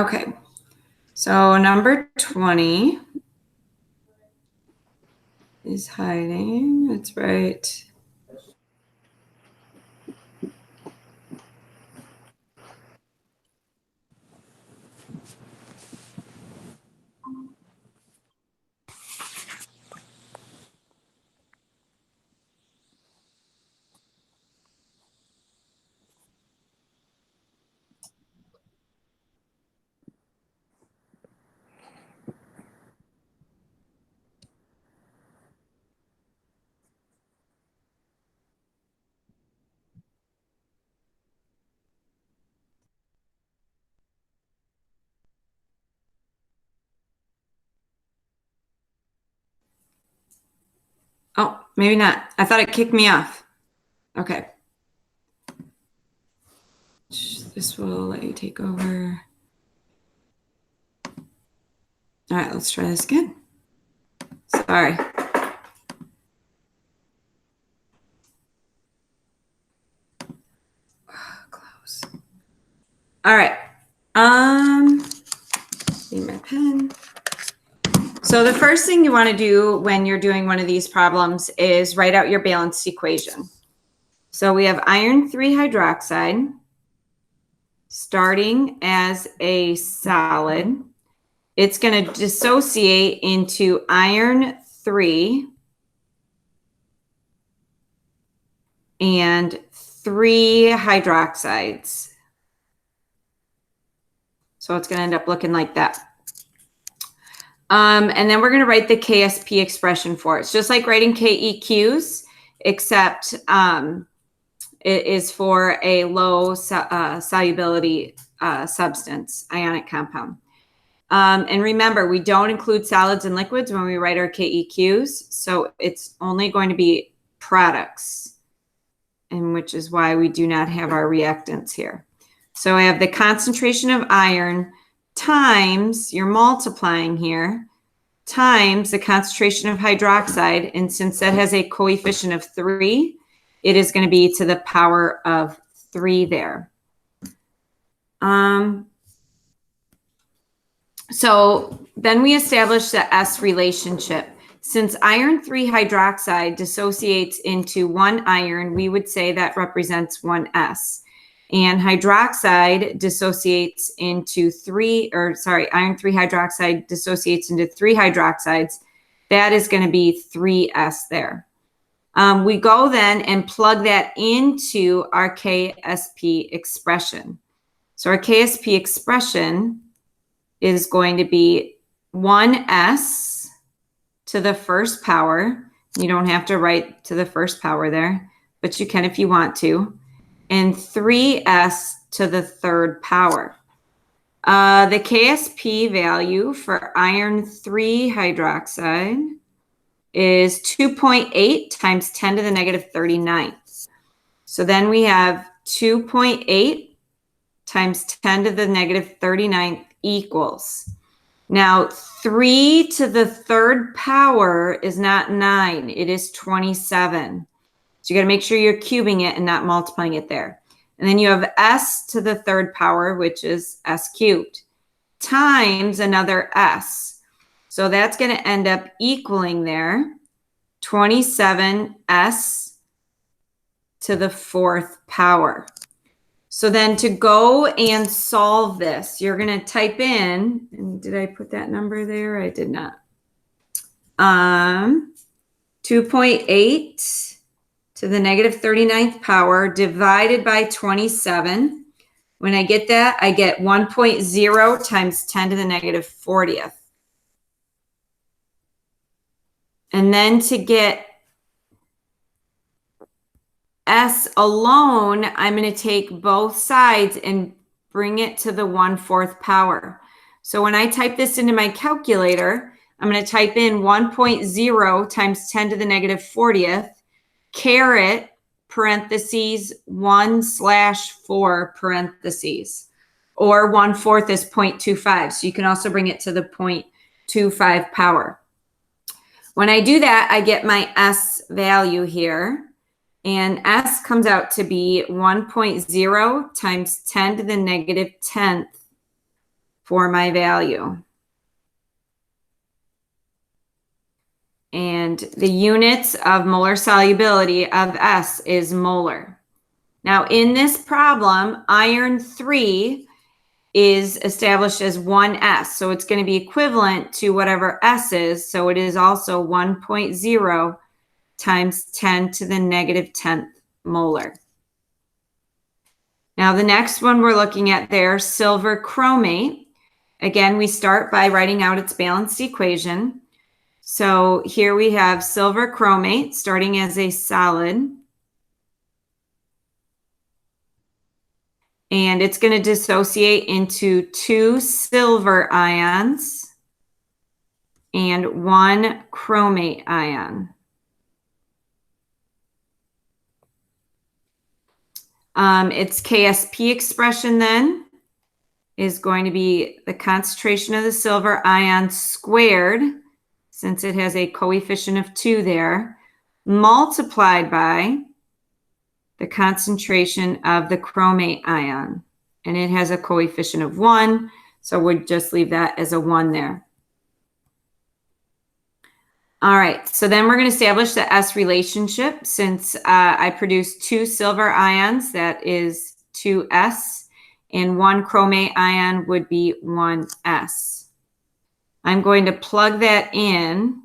Okay, so number 20 is hiding. That's right. Oh, maybe not. I thought it kicked me off. Okay. This will let you take over. All right, let's try this again. Sorry. Close. All right. Need my pen. So the first thing you want to do when you're doing one of these problems is write out your balanced equation. So we have iron 3 hydroxide starting as a solid. It's going to dissociate into iron 3 and 3 hydroxides. So it's going to end up looking like that. And then we're going to write the KSP expression for it. It's just like writing KEQs, except it is for a low solubility substance, ionic compound. And remember, we don't include solids and liquids when we write our KEQs. So it's only going to be products, and which is why we do not have our reactants here. So I have the concentration of iron times, you're multiplying here, times the concentration of hydroxide. And since that has a coefficient of 3, it is going to be to the power of 3 there. So then we establish the S relationship. Since iron 3 hydroxide dissociates into 1 iron, we would say that represents 1 S. And hydroxide dissociates into iron 3 hydroxide dissociates into 3 hydroxides. That is going to be 3S there. We go then and plug that into our KSP expression. So our KSP expression is going to be 1S to the first power. You don't have to write to the first power there, but you can if you want to. And 3S to the third power. The KSP value for iron 3 hydroxide is 2.8 times 10 to the negative 39. So then we have 2.8 times 10 to the negative 39 equals. Now, 3 to the third power is not 9. It is 27. So you got to make sure you're cubing it and not multiplying it there. And then you have S to the third power, which is S cubed, times another S. So that's going to end up equaling there 27S to the 4th power. So then to go and solve this, you're going to type in, and did I put that number there? I did not. 2.8 to the negative 39th power divided by 27. When I get that, I get 1.0 times 10 to the negative 40th. And then to get S alone, I'm going to take both sides and bring it to the 1/4 power. So when I type this into my calculator, I'm going to type in 1.0 times 10 to the negative 40th, caret parentheses 1/4 parentheses, or 1/4 is 0.25. So you can also bring it to the 0.25 power. When I do that, I get my S value here. And S comes out to be 1.0 times 10 to the negative 10th for my value. And the units of molar solubility of S is molar. Now in this problem, iron 3 is established as 1S. So it's going to be equivalent to whatever S is. So it is also 1.0 times 10 to the negative 10th molar. Now the next one we're looking at there, silver chromate. Again, we start by writing out its balanced equation. So here we have silver chromate starting as a solid. And it's going to dissociate into 2 silver ions and 1 chromate ion. Its KSP expression then is going to be the concentration of the silver ion squared, since it has a coefficient of 2 there, multiplied by the concentration of the chromate ion. And it has a coefficient of 1, so we'll just leave that as a 1 there. All right, so then we're going to establish the S relationship. Since I produced 2 silver ions, that is 2S, and 1 chromate ion would be 1S. I'm going to plug that in.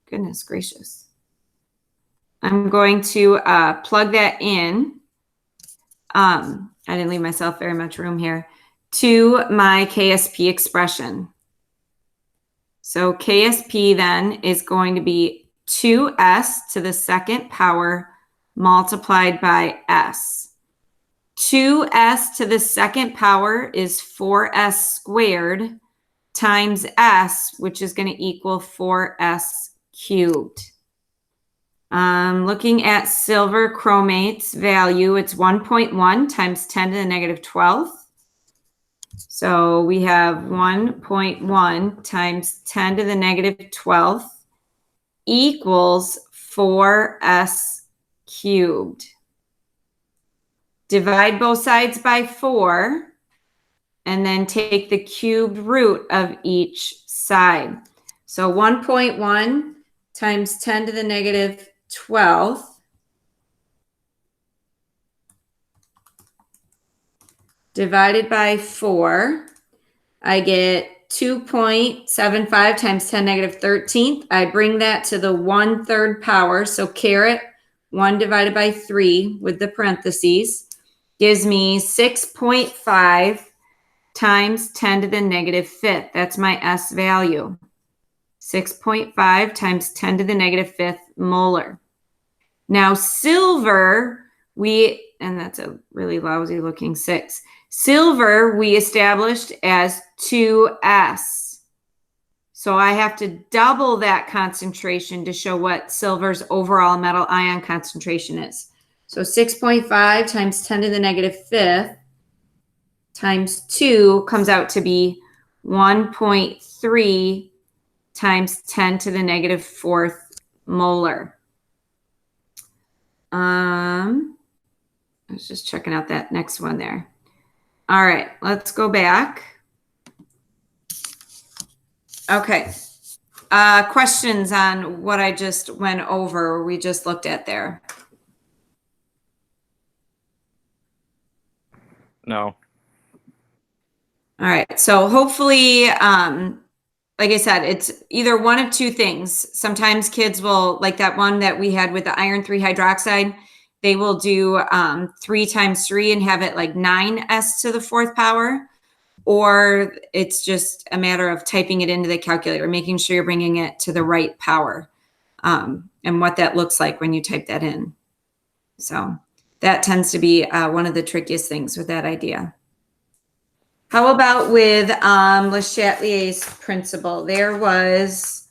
Goodness gracious. I'm going to plug that in. I didn't leave myself very much room here, to my KSP expression. So KSP then is going to be 2S to the second power multiplied by S. 2S to the second power is 4S squared times S, which is going to equal 4S cubed. Looking at silver chromate's value, it's 1.1 times 10 to the negative 12th. So we have 1.1 times 10 to the negative 12th equals 4S cubed. Divide both sides by 4 and then take the cubed root of each side. So 1.1 times 10 to the negative 12th divided by 4, I get 2.75 times 10 negative 13th. I bring that to the 1/3 power. So caret 1 divided by 3 with the parentheses gives me 6.5 times 10 to the negative 5th. That's my S value. 6.5 times 10 to the negative 5th molar. Now silver, and that's a really lousy looking 6. Silver, we established as 2S. So I have to double that concentration to show what silver's overall metal ion concentration is. So 6.5 times 10 to the negative 5th times 2 comes out to be 1.3 times 10 to the negative 4th molar. I was just checking out that next one there. All right, let's go back. Okay. Questions on what I just went over, or we just looked at there? No. All right, so hopefully, like I said, it's either one of two things. Sometimes kids will, like that one that we had with the iron 3 hydroxide, they will do 3 times 3 and have it like 9S to the 4th power. Or it's just a matter of typing it into the calculator, making sure you're bringing it to the right power, and what that looks like when you type that in. So that tends to be one of the trickiest things with that idea. How about with Le Chatelier's principle? There was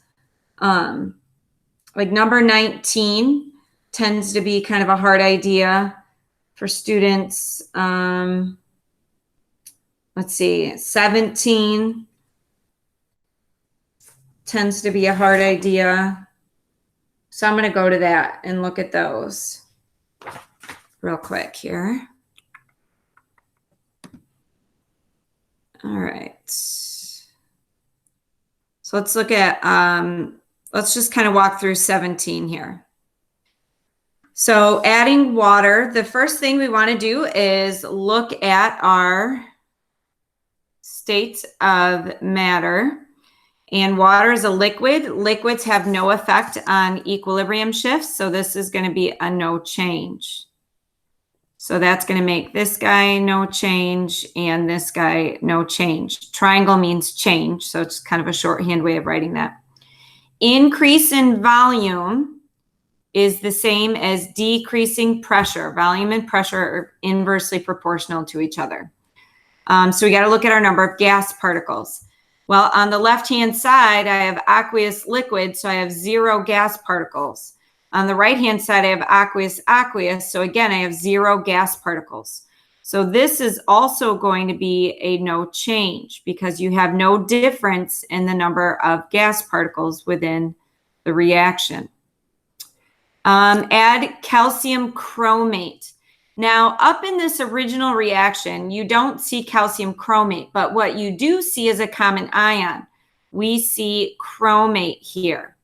like number 19 tends to be kind of a hard idea for students. Let's see, 17 tends to be a hard idea. So I'm going to go to that and look at those real quick here. All right. So let's look at, let's just kind of walk through 17 here. So adding water, the first thing we want to do is look at our states of matter. And water is a liquid. Liquids have no effect on equilibrium shifts, so this is going to be a no change. So that's going to make this guy no change and this guy no change. Triangle means change, so it's kind of a shorthand way of writing that. Increase in volume is the same as decreasing pressure. Volume and pressure are inversely proportional to each other. So we got to look at our number of gas particles. Well, on the left-hand side, I have aqueous liquid, so I have 0 gas particles. On the right-hand side, I have aqueous, so again, I have 0 gas particles. So this is also going to be a no change because you have no difference in the number of gas particles within the reaction. Add calcium chromate. Now, up in this original reaction, you don't see calcium chromate, but what you do see is a common ion. We see chromate here.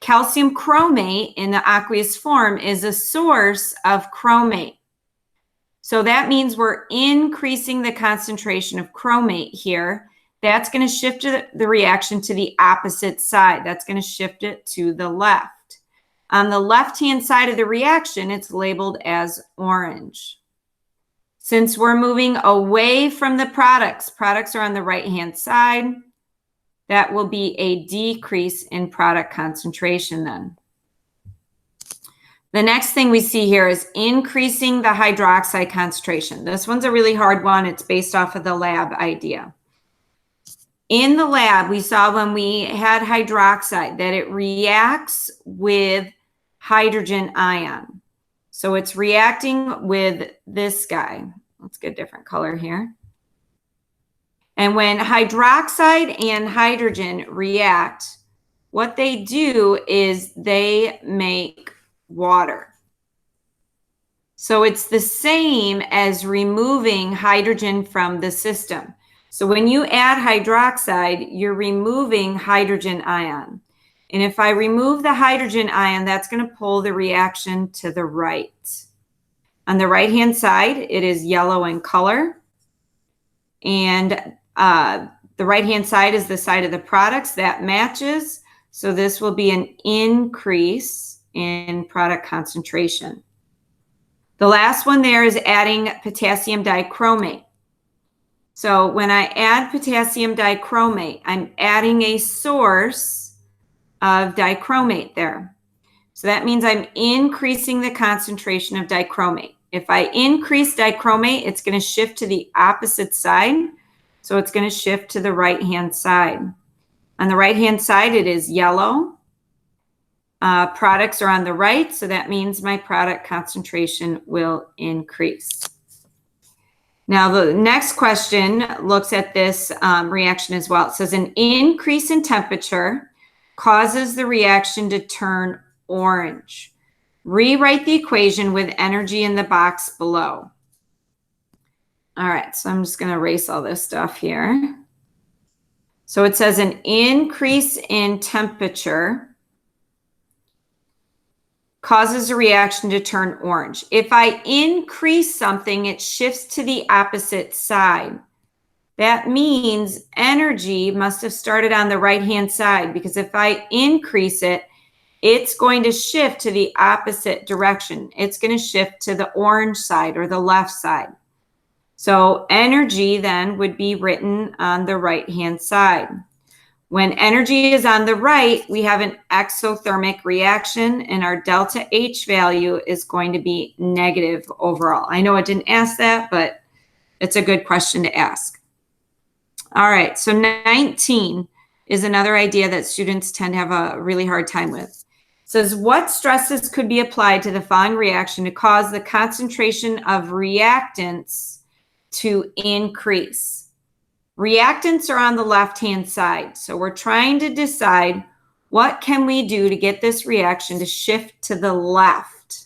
Calcium chromate in the aqueous form is a source of chromate. So that means we're increasing the concentration of chromate here. That's going to shift the reaction to the opposite side. That's going to shift it to the left. On the left-hand side of the reaction, it's labeled as orange. Since we're moving away from the products are on the right-hand side, that will be a decrease in product concentration then. The next thing we see here is increasing the hydroxide concentration. This one's a really hard one. It's based off of the lab idea. In the lab, we saw when we had hydroxide that it reacts with hydrogen ion. So it's reacting with this guy. Let's get a different color here. And when hydroxide and hydrogen react, what they do is they make water. So it's the same as removing hydrogen from the system. So when you add hydroxide, you're removing hydrogen ion. And if I remove the hydrogen ion, that's going to pull the reaction to the right. On the right-hand side, it is yellow in color. And the right-hand side is the side of the products. That matches. So this will be an increase in product concentration. The last one there is adding potassium dichromate. So when I add potassium dichromate, I'm adding a source of dichromate there. So that means I'm increasing the concentration of dichromate. If I increase dichromate, it's going to shift to the opposite side. So it's going to shift to the right-hand side. On the right-hand side, it is yellow. Products are on the right, so that means my product concentration will increase. Now, the next question looks at this reaction as well. It says an increase in temperature causes the reaction to turn orange. Rewrite the equation with energy in the box below. All right, so I'm just going to erase all this stuff here. So it says an increase in temperature causes a reaction to turn orange. If I increase something, it shifts to the opposite side. That means energy must have started on the right-hand side, because if I increase it, it's going to shift to the opposite direction. It's going to shift to the orange side or the left side. So energy then would be written on the right-hand side. When energy is on the right, we have an exothermic reaction, and our delta H value is going to be negative overall. I know I didn't ask that, but it's a good question to ask. All right, so 19 is another idea that students tend to have a really hard time with. It says, what stresses could be applied to the following reaction to cause the concentration of reactants to increase? Reactants are on the left-hand side, so we're trying to decide what can we do to get this reaction to shift to the left.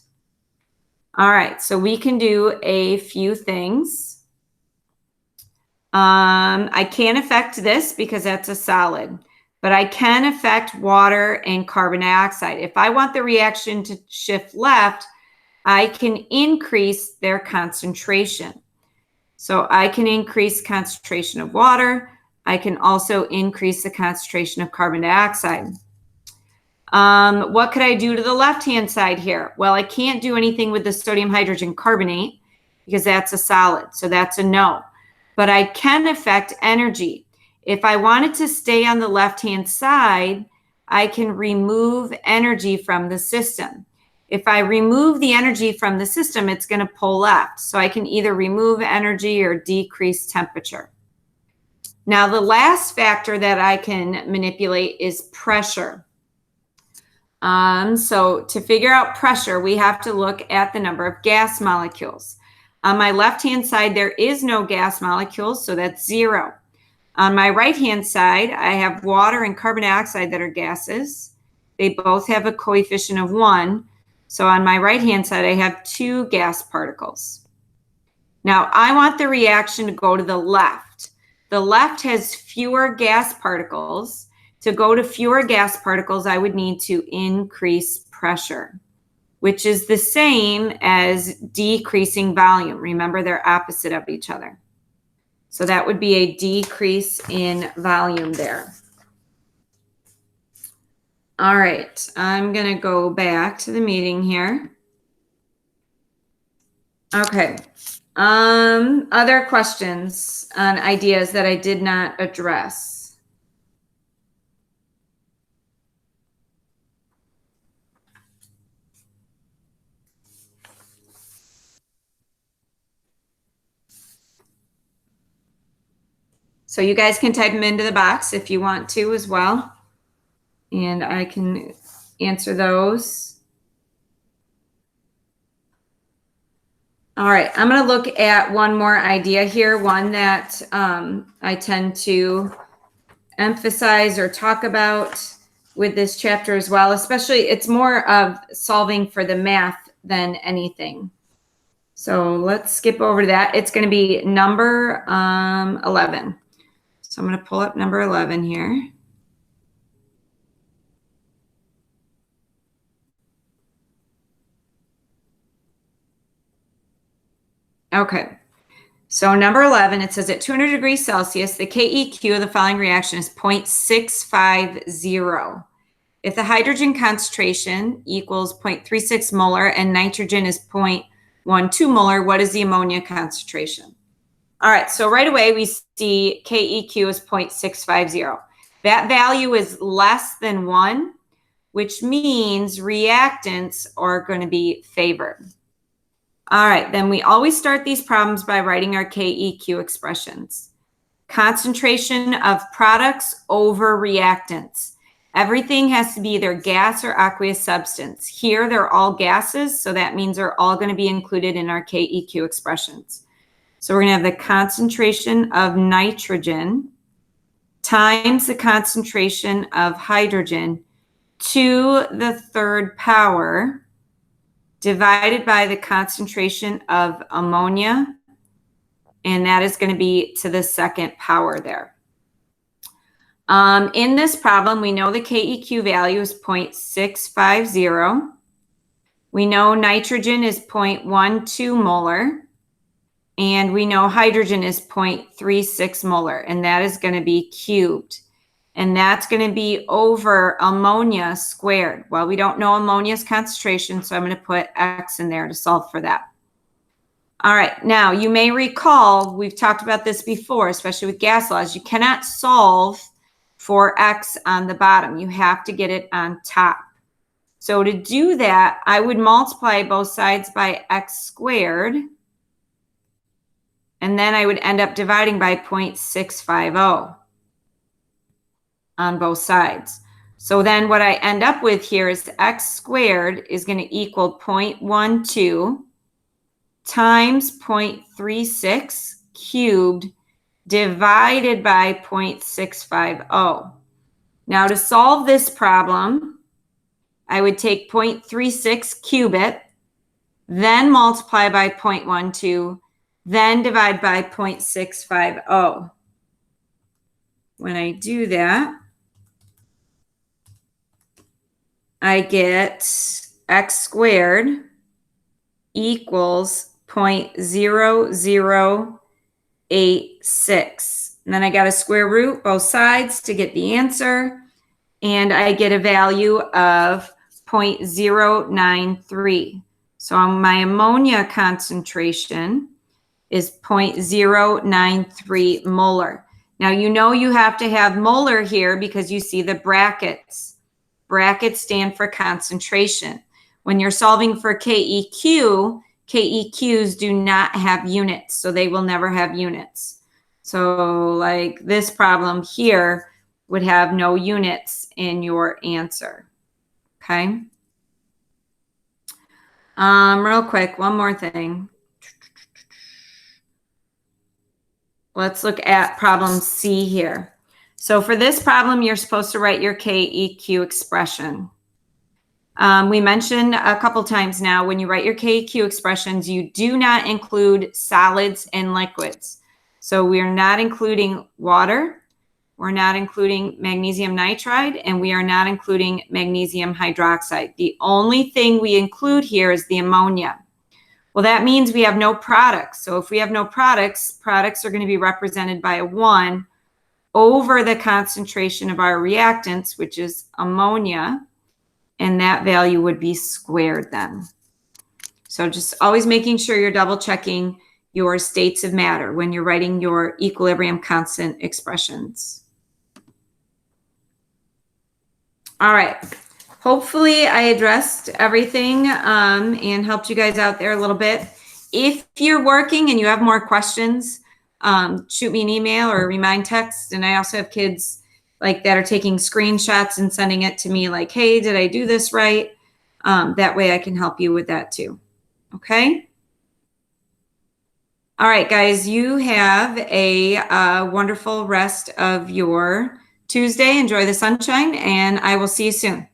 All right, so we can do a few things. I can't affect this because that's a solid. but I can affect water and carbon dioxide. If I want the reaction to shift left, I can increase their concentration. So I can increase concentration of water. I can also increase the concentration of carbon dioxide. What could I do to the left-hand side here? Well, I can't do anything with the sodium hydrogen carbonate because that's a solid, so that's a no. But I can affect energy. If I wanted to stay on the left-hand side, I can remove energy from the system. If I remove the energy from the system, it's going to pull left. So I can either remove energy or decrease temperature. Now, the last factor that I can manipulate is pressure. So to figure out pressure, we have to look at the number of gas molecules. On my left-hand side, there is no gas molecules, so that's 0. On my right-hand side, I have water and carbon dioxide that are gases. They both have a coefficient of 1. So on my right-hand side, I have 2 gas particles. Now, I want the reaction to go to the left. The left has fewer gas particles. To go to fewer gas particles, I would need to increase pressure, which is the same as decreasing volume. Remember, they're opposite of each other. So that would be a decrease in volume there. All right, I'm going to go back to the meeting here. Okay. Other questions on ideas that I did not address? So you guys can type them into the box if you want to as well. And I can answer those. All right, I'm going to look at one more idea here, one that I tend to emphasize or talk about with this chapter as well. Especially, it's more of solving for the math than anything. So let's skip over to that. It's going to be number 11. So I'm going to pull up number 11 here. Okay. So number 11, it says at 200 degrees Celsius, the KEQ of the following reaction is 0.650. If the hydrogen concentration equals 0.36 molar and nitrogen is 0.12 molar, what is the ammonia concentration? All right, so right away we see KEQ is 0.650. That value is less than 1, which means reactants are going to be favored. All right, then we always start these problems by writing our KEQ expressions. Concentration of products over reactants. Everything has to be either gas or aqueous substance. Here, they're all gases, so that means they're all going to be included in our KEQ expressions. So we're going to have the concentration of nitrogen times the concentration of hydrogen to the third power divided by the concentration of ammonia, and that is going to be to the second power there. In this problem, we know the KEQ value is 0.650. We know nitrogen is 0.12 molar, and we know hydrogen is 0.36 molar, and that is going to be cubed. And that's going to be over ammonia squared. Well, we don't know ammonia's concentration, so I'm going to put X in there to solve for that. All right, now you may recall, we've talked about this before, especially with gas laws. You cannot solve for X on the bottom. You have to get it on top. So to do that, I would multiply both sides by X squared, and then I would end up dividing by 0.650. On both sides. So then what I end up with here is X squared is going to equal 0.12 times 0.36 cubed divided by 0.650. Now to solve this problem, I would take 0.36 cube it, then multiply by 0.12, then divide by 0.650. When I do that, I get x squared equals 0.0086. And then I got to square root both sides to get the answer. And I get a value of 0.093. So my ammonia concentration is 0.093 molar. Now, you know you have to have molar here because you see the brackets. Brackets stand for concentration. When you're solving for KEQ, KEQs do not have units, so they will never have units. So like this problem here would have no units in your answer, okay? Real quick, one more thing. Let's look at problem C here. So for this problem, you're supposed to write your KEQ expression. We mentioned a couple times now, when you write your KEQ expressions, you do not include solids and liquids. So we're not including water, we're not including magnesium nitride, and we are not including magnesium hydroxide. The only thing we include here is the ammonia. Well, that means we have no products. So if we have no products, products are going to be represented by a 1 over the concentration of our reactants, which is ammonia, and that value would be squared then. So just always making sure you're double checking your states of matter when you're writing your equilibrium constant expressions. All right. Hopefully I addressed everything and helped you guys out there a little bit. If you're working and you have more questions, shoot me an email or a remind text. And I also have kids like that are taking screenshots and sending it to me like, hey, did I do this right? That way I can help you with that too. Okay. All right, guys, you have a wonderful rest of your Tuesday. Enjoy the sunshine, and I will see you soon.